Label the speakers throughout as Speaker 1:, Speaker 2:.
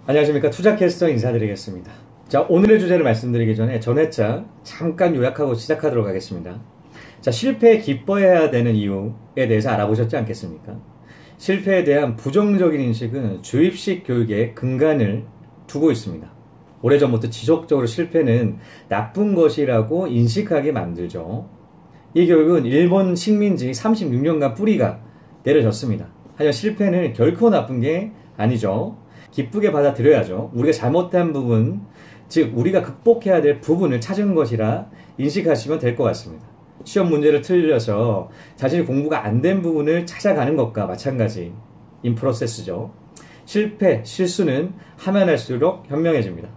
Speaker 1: 안녕하십니까, 투자캐스터 인사드리겠습니다. 자, 오늘의 주제를 말씀드리기 전에 전회차 잠깐 요약하고 시작하도록 하겠습니다. 자, 실패에 기뻐해야 되는 이유에 대해서 알아보셨지 않겠습니까? 실패에 대한 부정적인 인식은 주입식 교육의 근간을 두고 있습니다. 오래전부터 지속적으로 실패는 나쁜 것이라고 인식하게 만들죠. 이 교육은 일본 식민지 36년간 뿌리가 내려졌습니다. 하지만 실패는 결코 나쁜 게 아니죠. 기쁘게 받아들여야죠. 우리가 잘못한 부분, 즉 우리가 극복해야 될 부분을 찾은 것이라 인식하시면 될 것 같습니다. 시험 문제를 틀려서 자신이 공부가 안 된 부분을 찾아가는 것과 마찬가지인 프로세스죠. 실패, 실수는 하면 할수록 현명해집니다.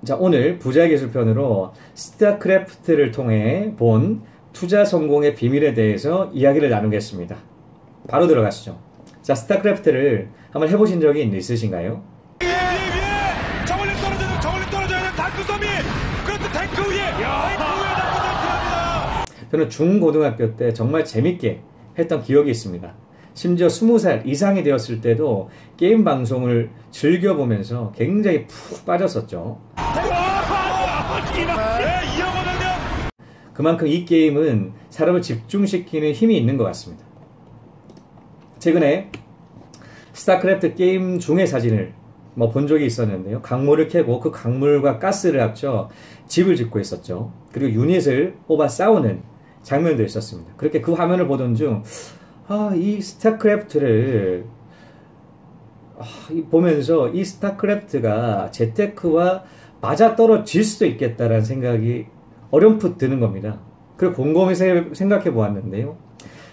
Speaker 1: 자, 오늘 부자기술편으로 스타크래프트를 통해 본 투자 성공의 비밀에 대해서 이야기를 나누겠습니다. 바로 들어가시죠. 자, 스타크래프트를 한번 해보신 적이 있으신가요?
Speaker 2: 저걸로 떨어져야 되는 다크섬이 그것도 탱크 위에 들어갑니다.
Speaker 1: 저는 중고등학교 때 정말 재밌게 했던 기억이 있습니다. 심지어 20살 이상이 되었을 때도 게임 방송을 즐겨보면서 굉장히 푹 빠졌었죠. 그만큼 이 게임은 사람을 집중시키는 힘이 있는 것 같습니다. 최근에 스타크래프트 게임 중의 사진을 본 적이 있었는데요. 강물을 캐고 그 강물과 가스를 합쳐 집을 짓고 있었죠. 그리고 유닛을 뽑아 싸우는 장면도 있었습니다. 그렇게 그 화면을 보던 중 이 스타크래프트를 보면서 이 스타크래프트가 재테크와 맞아떨어질 수도 있겠다라는 생각이 어렴풋 드는 겁니다. 그리고 곰곰이 생각해 보았는데요.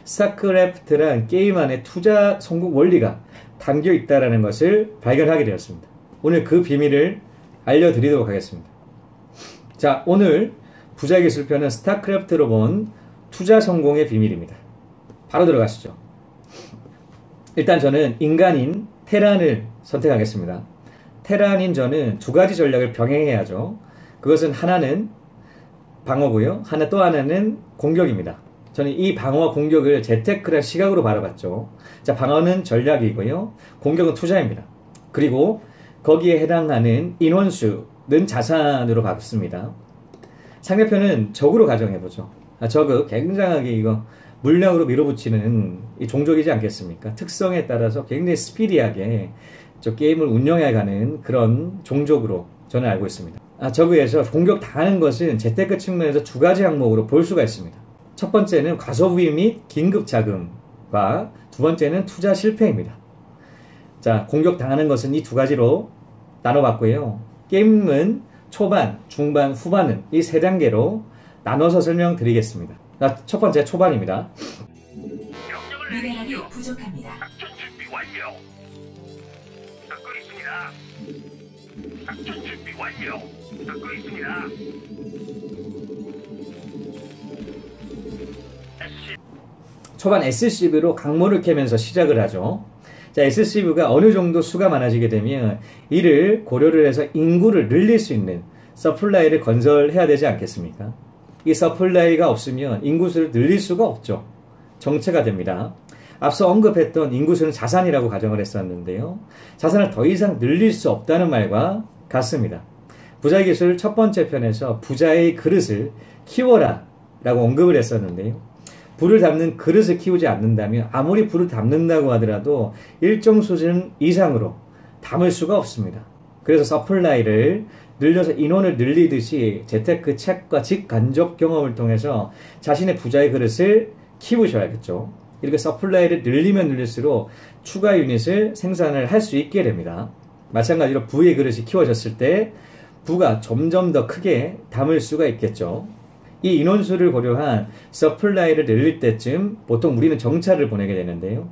Speaker 1: 스타크래프트란 게임 안에 투자 성공 원리가 담겨 있다는 것을 발견하게 되었습니다. 오늘 그 비밀을 알려드리도록 하겠습니다. 자, 오늘 부자기술편은 스타크래프트로 본 투자 성공의 비밀입니다. 바로 들어가시죠. 일단 저는 인간인 테란을 선택하겠습니다. 테란인 저는 두 가지 전략을 병행해야죠. 그것은 하나는 방어고요. 또 하나는 공격입니다. 저는 이 방어와 공격을 재테크란 시각으로 바라봤죠. 자, 방어는 전략이고요. 공격은 투자입니다. 그리고 거기에 해당하는 인원수는 자산으로 봤습니다. 상대편은 적으로 가정해보죠. 적은 굉장하게 이거 물량으로 밀어붙이는 이 종족이지 않겠습니까? 특성에 따라서 굉장히 스피디하게 저 게임을 운영해가는 그런 종족으로 저는 알고 있습니다. 저그에서 공격 당하는 것은 재테크 측면에서 두 가지 항목으로 볼 수가 있습니다. 첫 번째는 과소비 및 긴급 자금과 두 번째는 투자 실패입니다. 자, 공격 당하는 것은 이 두 가지로 나눠봤고요. 게임은 초반, 중반, 후반은 이 세 단계로 나눠서 설명드리겠습니다. 자, 첫 번째 초반입니다.
Speaker 3: 미네랄이 부족합니다.
Speaker 2: 작전 준비 완료. 듣고 있습니다. 작전 준비 완료. 듣고 있습니다.
Speaker 1: 초반 SCV로 강물을 캐면서 시작을 하죠. 자, SCV가 어느 정도 수가 많아지게 되면 이를 고려를 해서 인구를 늘릴 수 있는 서플라이를 건설해야 되지 않겠습니까? 이 서플라이가 없으면 인구수를 늘릴 수가 없죠. 정체가 됩니다. 앞서 언급했던 인구수는 자산이라고 가정을 했었는데요. 자산을 더 이상 늘릴 수 없다는 말과 같습니다. 부자기술 첫 번째 편에서 부자의 그릇을 키워라 라고 언급을 했었는데요. 불을 담는 그릇을 키우지 않는다면 아무리 불을 담는다고 하더라도 일정 수준 이상으로 담을 수가 없습니다. 그래서 서플라이를 늘려서 인원을 늘리듯이 재테크 책과 직간접 경험을 통해서 자신의 부자의 그릇을 키우셔야겠죠. 이렇게 서플라이를 늘리면 늘릴수록 추가 유닛을 생산을 할 수 있게 됩니다. 마찬가지로 부의 그릇이 키워졌을 때 부가 점점 더 크게 담을 수가 있겠죠. 이 인원수를 고려한 서플라이를 늘릴 때쯤 보통 우리는 정찰을 보내게 되는데요.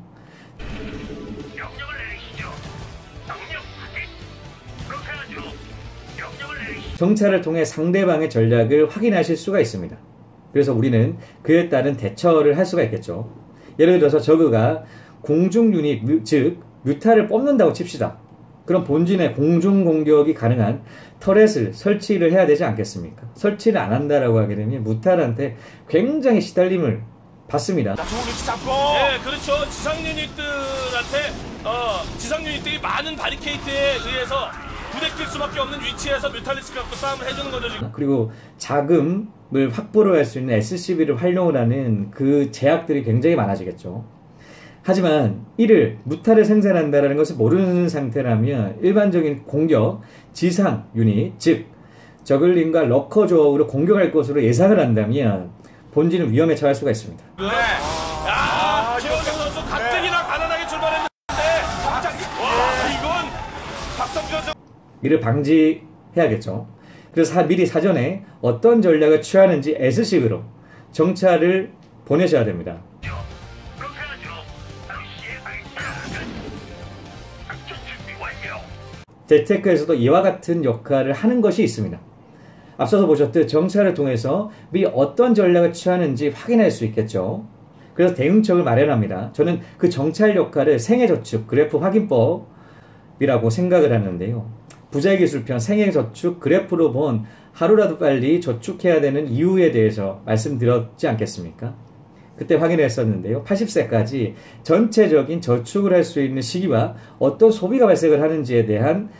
Speaker 2: 명령을 내리시죠. 명령 확인. 그렇게 하죠. 명령을 내리시죠.
Speaker 1: 정찰을 통해 상대방의 전략을 확인하실 수가 있습니다. 그래서 우리는 그에 따른 대처를 할 수가 있겠죠. 예를 들어서 저그가 공중 유닛, 즉 뮤탈을 뽑는다고 칩시다. 그럼 본진에 공중 공격이 가능한 터렛을 설치를 해야 되지 않겠습니까? 설치를 안 한다라고 하게 되면 뮤탈한테 굉장히 시달림을 받습니다.
Speaker 2: 좋은 위치 잡고.
Speaker 4: 네, 그렇죠. 지상 유닛들한테 지상 유닛들이 많은 바리케이트에 의해서
Speaker 3: 부대낄 수밖에 없는 위치에서 뮤탈리스크 갖고 싸움을 해주는 거죠 지금.
Speaker 1: 그리고 자금을 확보를 할 수 있는 SCB를 활용을 하는 그 제약들이 굉장히 많아지겠죠. 하지만 이를 무탈을 생산한다는 것을 모르는 상태라면 일반적인 공격, 지상 유닛, 즉 저글링과 러커 조합으로 공격할 것으로 예상을 한다면 본진은 위험에 처할 수가 있습니다.
Speaker 3: 네. 최원정 선수 가뜩이나 가난하게 출발했는데 갑자기 이건 박성준 선수.
Speaker 1: 이를 방지해야겠죠. 그래서 미리 사전에 어떤 전략을 취하는지 SCB로 정찰을 보내셔야 됩니다.
Speaker 2: 그렇게 하죠. 바로 시행하겠습니다. 작전 준비 완료.
Speaker 1: 재테크에서도 이와 같은 역할을 하는 것이 있습니다. 앞서서 보셨듯 정찰을 통해서 미리 어떤 전략을 취하는지 확인할 수 있겠죠. 그래서 대응책을 마련합니다. 저는 그 정찰 역할을 생애저축 그래프 확인법이라고 생각을 하는데요. 부자의 기술편 생애저축 그래프로 본 하루라도 빨리 저축해야 되는 이유에 대해서 말씀드렸지 않겠습니까? 그때 확인했었는데요. 80세까지 전체적인 저축을 할 수 있는 시기와 어떤 소비가 발생을 하는지에 대한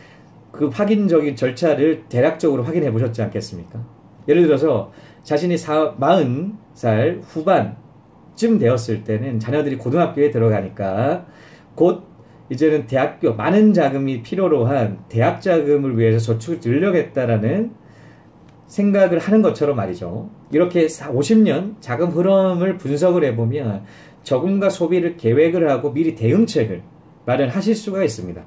Speaker 1: 그 확인적인 절차를 대략적으로 확인해 보셨지 않겠습니까? 예를 들어서 자신이 40살 후반쯤 되었을 때는 자녀들이 고등학교에 들어가니까 곧 이제는 대학교 많은 자금이 필요로 한 대학 자금을 위해서 저축을 늘려겠다라는 생각을 하는 것처럼 말이죠. 이렇게 50년 자금 흐름을 분석을 해보면 저금과 소비를 계획을 하고 미리 대응책을 마련하실 수가 있습니다.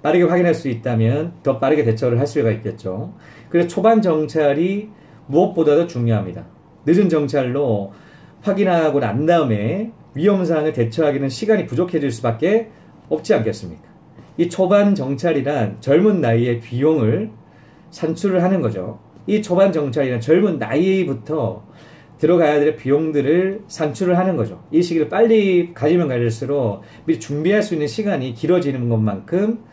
Speaker 1: 빠르게 확인할 수 있다면 더 빠르게 대처를 할 수가 있겠죠. 그래서 초반 정찰이 무엇보다도 중요합니다. 늦은 정찰로 확인하고 난 다음에 위험사항을 대처하기는 시간이 부족해질 수밖에 없지 않겠습니까? 이 초반 정찰이란 젊은 나이에 비용을 산출을 하는 거죠. 이 초반 정찰이란 젊은 나이부터 들어가야 될 비용들을 산출을 하는 거죠. 이 시기를 빨리 가지면 가질수록 미리 준비할 수 있는 시간이 길어지는 것만큼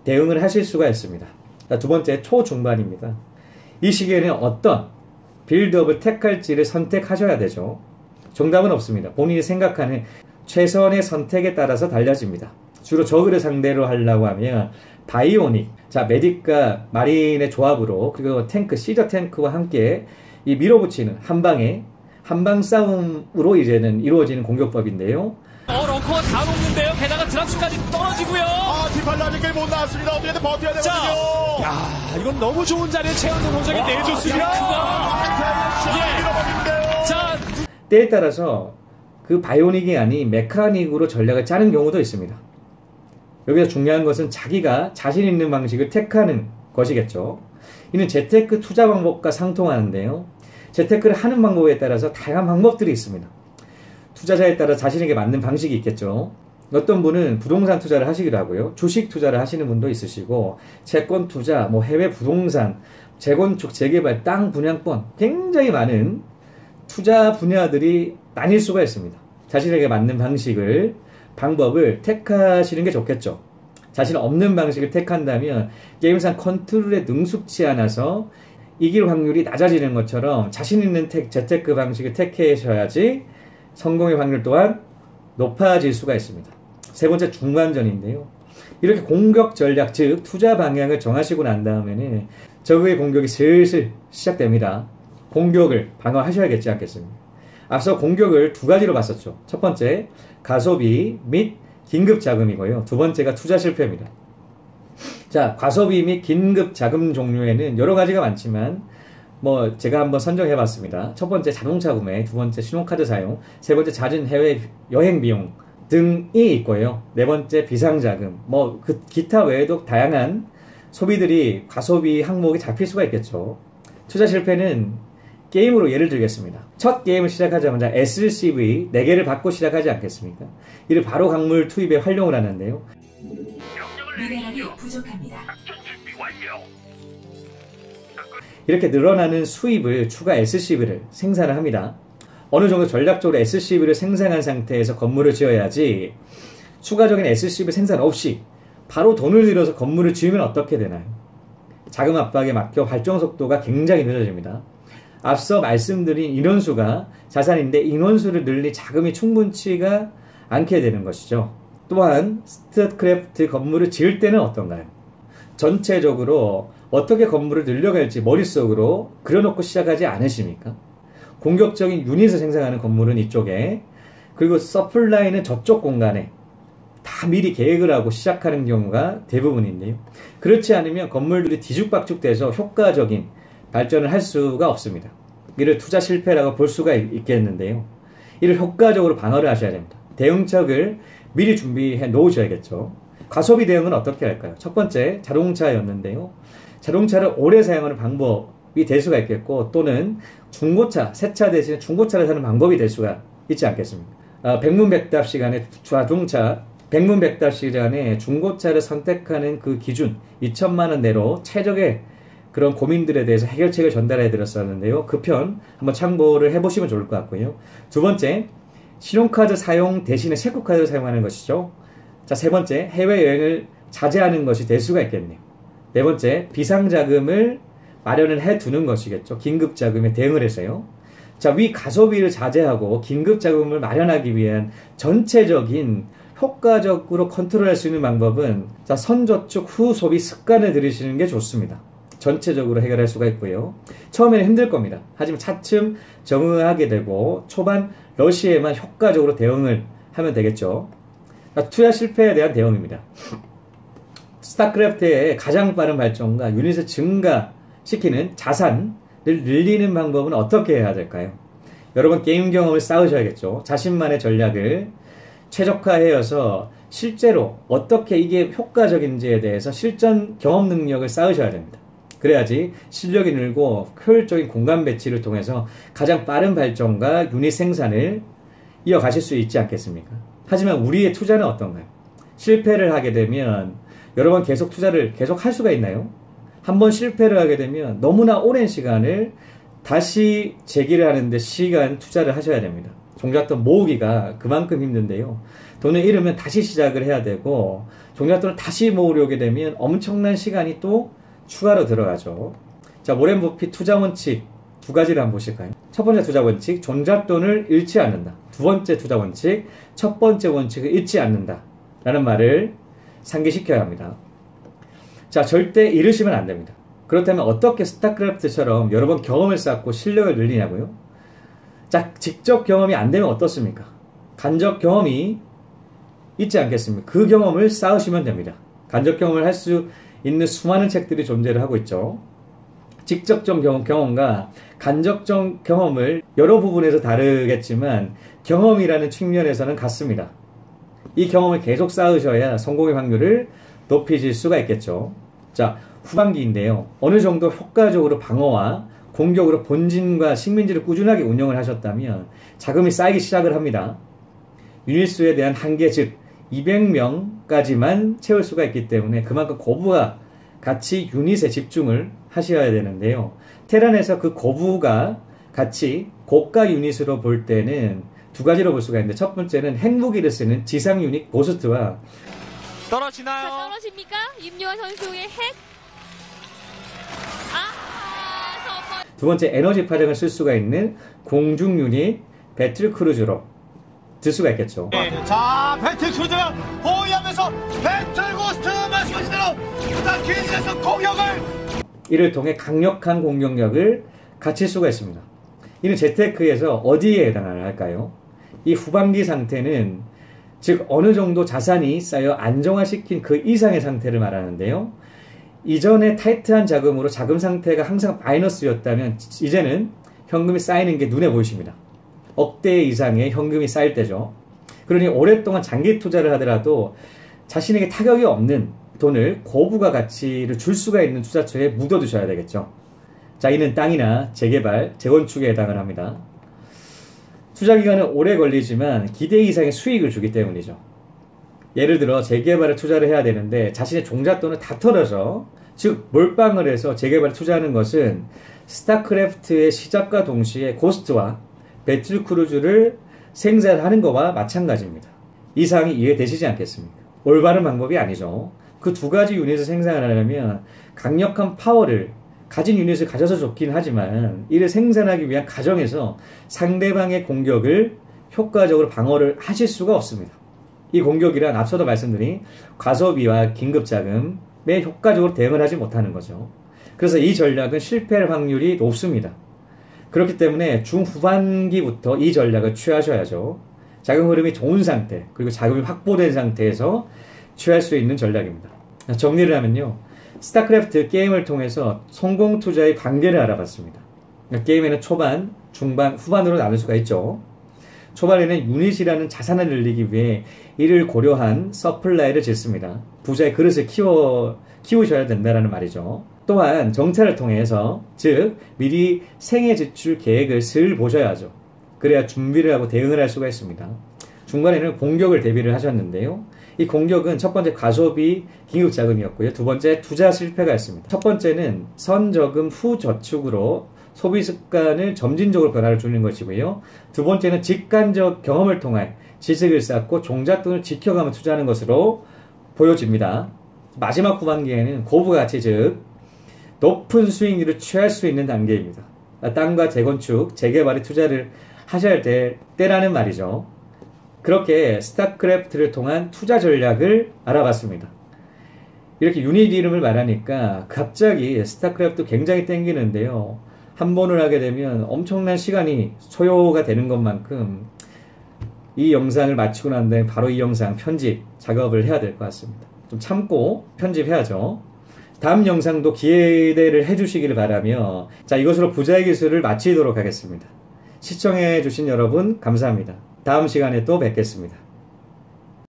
Speaker 1: 대응을 하실 수가 있습니다. 두 번째, 초중반입니다. 이 시기에는 어떤 빌드업을 택할지를 선택하셔야 되죠. 정답은 없습니다. 본인이 생각하는 최선의 선택에 따라서 달라집니다. 주로 저그를 상대로 하려고 하면 바이오닉, 자 메딕과 마린의 조합으로 그리고 탱크, 시저 탱크와 함께 이 밀어붙이는 한방 싸움으로 이제는 이루어지는 공격법인데요.
Speaker 4: 런커가 다 녹는데요. 게다가 드랍슛까지 떨어지고요.
Speaker 5: 디팔 아직까지 못 나왔습니다. 어떻게든 버텨야 되거든요.
Speaker 4: 야, 이건 너무 좋은 자리에 최원정 선수에게 내줬습니다. 예. 자,
Speaker 1: 때에 따라서 그 바이오닉이 아닌 메카닉으로 전략을 짜는 경우도 있습니다. 여기서 중요한 것은 자기가 자신 있는 방식을 택하는 것이겠죠. 이는 재테크 투자 방법과 상통하는데요. 재테크를 하는 방법에 따라서 다양한 방법들이 있습니다. 투자자에 따라 자신에게 맞는 방식이 있겠죠. 어떤 분은 부동산 투자를 하시기도 하고요. 주식 투자를 하시는 분도 있으시고 채권 투자, 해외 부동산, 재건축, 재개발, 땅 분양권 굉장히 많은 투자 분야들이 나뉠 수가 있습니다. 자신에게 맞는 방법을 택하시는 게 좋겠죠. 자신 없는 방식을 택한다면 게임상 컨트롤에 능숙치 않아서 이길 확률이 낮아지는 것처럼 자신 있는 재테크 방식을 택하셔야지 성공의 확률 또한 높아질 수가 있습니다. 세 번째, 중반전인데요. 이렇게 공격 전략, 즉 투자 방향을 정하시고 난 다음에는 적의 공격이 슬슬 시작됩니다. 공격을 방어하셔야겠지 않겠습니까? 앞서 공격을 두 가지로 봤었죠. 첫 번째, 가소비 및 긴급 자금이고요. 두 번째가 투자 실패입니다. 자, 가소비 및 긴급 자금 종류에는 여러 가지가 많지만 제가 한번 선정해 봤습니다. 첫 번째, 자동차 구매, 두 번째, 신용카드 사용, 세 번째, 잦은 해외 여행 비용 등이 있고요. 네 번째, 비상자금, 기타 외에도 다양한 소비들이 가소비 항목에 잡힐 수가 있겠죠. 투자 실패는 게임으로 예를 들겠습니다. 첫 게임을 시작하자마자 SCV 4개를 받고 시작하지 않겠습니까? 이를 바로 광물 투입에 활용을 하는데요.
Speaker 6: 미네랄이 부족합니다.
Speaker 2: 작전 준비 완료.
Speaker 1: 이렇게 늘어나는 수입을 추가 SCV를 생산을 합니다. 어느 정도 전략적으로 SCV를 생산한 상태에서 건물을 지어야지 추가적인 SCV 생산 없이 바로 돈을 들여서 건물을 지으면 어떻게 되나요? 자금 압박에 막혀 발전 속도가 굉장히 늦어집니다. 앞서 말씀드린 인원수가 자산인데 인원수를 늘리 자금이 충분치가 않게 되는 것이죠. 또한 스타크래프트 건물을 지을 때는 어떤가요? 전체적으로 어떻게 건물을 늘려갈지 머릿속으로 그려놓고 시작하지 않으십니까? 공격적인 유닛을 생산하는 건물은 이쪽에, 그리고 서플라이는 저쪽 공간에 다 미리 계획을 하고 시작하는 경우가 대부분인데요. 그렇지 않으면 건물들이 뒤죽박죽돼서 효과적인 발전을 할 수가 없습니다. 이를 투자 실패라고 볼 수가 있겠는데요. 이를 효과적으로 방어를 하셔야 됩니다. 대응책을 미리 준비해 놓으셔야겠죠. 과소비 대응은 어떻게 할까요? 첫 번째, 자동차였는데요. 자동차를 오래 사용하는 방법이 될 수가 있겠고, 또는 중고차, 새 차 대신 중고차를 사는 방법이 될 수가 있지 않겠습니까? 백문백답 시간에 자동차, 백문백답 시간에 중고차를 선택하는 그 기준 2천만 원 내로 최적의 그런 고민들에 대해서 해결책을 전달해 드렸었는데요. 그 편 한번 참고를 해보시면 좋을 것 같고요. 두 번째, 신용카드 사용 대신에 체크카드를 사용하는 것이죠. 자, 세 번째, 해외여행을 자제하는 것이 될 수가 있겠네요. 네 번째, 비상자금을 마련을 해두는 것이겠죠. 긴급자금에 대응을 해서요. 자, 위 가소비를 자제하고 긴급자금을 마련하기 위한 전체적인 효과적으로 컨트롤할 수 있는 방법은, 자, 선저축 후 소비 습관을 들이시는 게 좋습니다. 전체적으로 해결할 수가 있고요. 처음에는 힘들 겁니다. 하지만 차츰 적응하게 되고 초반 러시에만 효과적으로 대응을 하면 되겠죠. 자, 투자 실패에 대한 대응입니다. 스타크래프트의 가장 빠른 발전과 유닛을 증가시키는 자산을 늘리는 방법은 어떻게 해야 될까요? 여러분, 게임 경험을 쌓으셔야겠죠. 자신만의 전략을 최적화하여서 실제로 어떻게 이게 효과적인지에 대해서 실전 경험 능력을 쌓으셔야 됩니다. 그래야지 실력이 늘고 효율적인 공간 배치를 통해서 가장 빠른 발전과 유닛 생산을 이어가실 수 있지 않겠습니까? 하지만 우리의 투자는 어떤가요? 실패를 하게 되면 여러 번 계속 투자를 계속 할 수가 있나요? 한번 실패를 하게 되면 너무나 오랜 시간을 다시 재기를 하는데 투자를 하셔야 됩니다. 종잣돈 모으기가 그만큼 힘든데요. 돈을 잃으면 다시 시작을 해야 되고, 종잣돈을 다시 모으려게 되면 엄청난 시간이 또 추가로 들어가죠. 자, 워렌 버핏 투자 원칙 두 가지를 한번 보실까요? 첫 번째 투자 원칙, 종잣돈을 잃지 않는다. 두 번째 투자 원칙, 첫 번째 원칙을 잃지 않는다 라는 말을 상기시켜야 합니다. 자, 절대 잃으시면 안 됩니다. 그렇다면 어떻게 스타크래프트처럼 여러 번 경험을 쌓고 실력을 늘리냐고요? 자, 직접 경험이 안 되면 어떻습니까? 간접 경험이 있지 않겠습니까? 그 경험을 쌓으시면 됩니다. 간접 경험을 할 수 있는 수많은 책들이 존재를 하고 있죠. 직접적 경험과 간접적 경험을 여러 부분에서 다르겠지만 경험이라는 측면에서는 같습니다. 이 경험을 계속 쌓으셔야 성공의 확률을 높이실 수가 있겠죠. 자, 후반기인데요. 어느 정도 효과적으로 방어와 공격으로 본진과 식민지를 꾸준하게 운영을 하셨다면 자금이 쌓이기 시작을 합니다. 유닛수에 대한 한계, 즉 200명까지만 채울 수가 있기 때문에 그만큼 고부가 같이 유닛에 집중을 하셔야 되는데요. 테란에서 그 고부가 같이 고가 유닛으로 볼 때는 두 가지로 볼 수가 있는데, 첫 번째는 핵무기를 쓰는 지상 유닛 고스트와
Speaker 4: 떨어지나요?
Speaker 7: 자, 떨어집니까? 임요환 선수의 핵.
Speaker 1: 두 번째, 에너지 파장을 쓸 수가 있는 공중 유닛 배틀 크루즈로 들 수가 있겠죠.
Speaker 5: 자, 배틀 크루즈가 보유하면서 배틀 고스트 말씀하신 대로 스타키에서 공격을,
Speaker 1: 이를 통해 강력한 공격력을 갖출 수가 있습니다. 이는 재테크에서 어디에 해당할까요? 이 후반기 상태는 즉 어느 정도 자산이 쌓여 안정화시킨 그 이상의 상태를 말하는데요. 이전에 타이트한 자금으로 자금 상태가 항상 마이너스였다면 이제는 현금이 쌓이는 게 눈에 보이십니다. 억대 이상의 현금이 쌓일 때죠. 그러니 오랫동안 장기 투자를 하더라도 자신에게 타격이 없는 돈을 고부가 가치를 줄 수가 있는 투자처에 묻어두셔야 되겠죠. 자, 이는 땅이나 재개발, 재건축에 해당을 합니다. 투자 기간은 오래 걸리지만 기대 이상의 수익을 주기 때문이죠. 예를 들어 재개발에 투자를 해야 되는데 자신의 종잣돈을 다 털어서, 즉 몰빵을 해서 재개발에 투자하는 것은 스타크래프트의 시작과 동시에 고스트와 배틀크루즈를 생산하는 것과 마찬가지입니다. 이상이 이해되시지 않겠습니까? 올바른 방법이 아니죠. 그 두 가지 유닛을 생산하려면 강력한 파워를 가진 유닛을 가져서 좋긴 하지만 이를 생산하기 위한 과정에서 상대방의 공격을 효과적으로 방어를 하실 수가 없습니다. 이 공격이란 앞서도 말씀드린 과소비와 긴급자금, 효과적으로 대응을 하지 못하는 거죠. 그래서 이 전략은 실패할 확률이 높습니다. 그렇기 때문에 중후반기부터 이 전략을 취하셔야죠. 자금 흐름이 좋은 상태, 그리고 자금이 확보된 상태에서 취할 수 있는 전략입니다. 정리를 하면요. 스타크래프트 게임을 통해서 성공 투자의 관계를 알아봤습니다. 게임에는 초반, 중반, 후반으로 나눌 수가 있죠. 초반에는 유닛이라는 자산을 늘리기 위해 이를 고려한 서플라이를 짓습니다. 부자의 그릇을 키우셔야 된다는 말이죠. 또한 정찰을 통해서, 즉 미리 생애 지출 계획을 슬 보셔야죠. 그래야 준비를 하고 대응을 할 수가 있습니다. 중간에는 공격을 대비를 하셨는데요. 이 공격은 첫 번째 과소비 긴급자금이었고요. 두 번째 투자 실패가 있습니다. 첫 번째는 선저금 후저축으로 소비 습관을 점진적으로 변화를 주는 것이고요. 두 번째는 직관적 경험을 통해 지식을 쌓고 종잣돈을 지켜가며 투자하는 것으로 보여집니다. 마지막 후반기에는 고부가치, 즉 높은 수익률을 취할 수 있는 단계입니다. 땅과 재건축, 재개발에 투자를 하셔야 될 때라는 말이죠. 그렇게 스타크래프트를 통한 투자 전략을 알아봤습니다. 이렇게 유닛 이름을 말하니까 갑자기 스타크래프트 굉장히 땡기는데요. 한 번을 하게 되면 엄청난 시간이 소요가 되는 것만큼 이 영상을 마치고 난 다음에 바로 이 영상 편집 작업을 해야 될 것 같습니다. 좀 참고 편집해야죠. 다음 영상도 기대를 해주시기를 바라며, 자, 이것으로 부자의 기술을 마치도록 하겠습니다. 시청해주신 여러분 감사합니다. 다음 시간에 또 뵙겠습니다.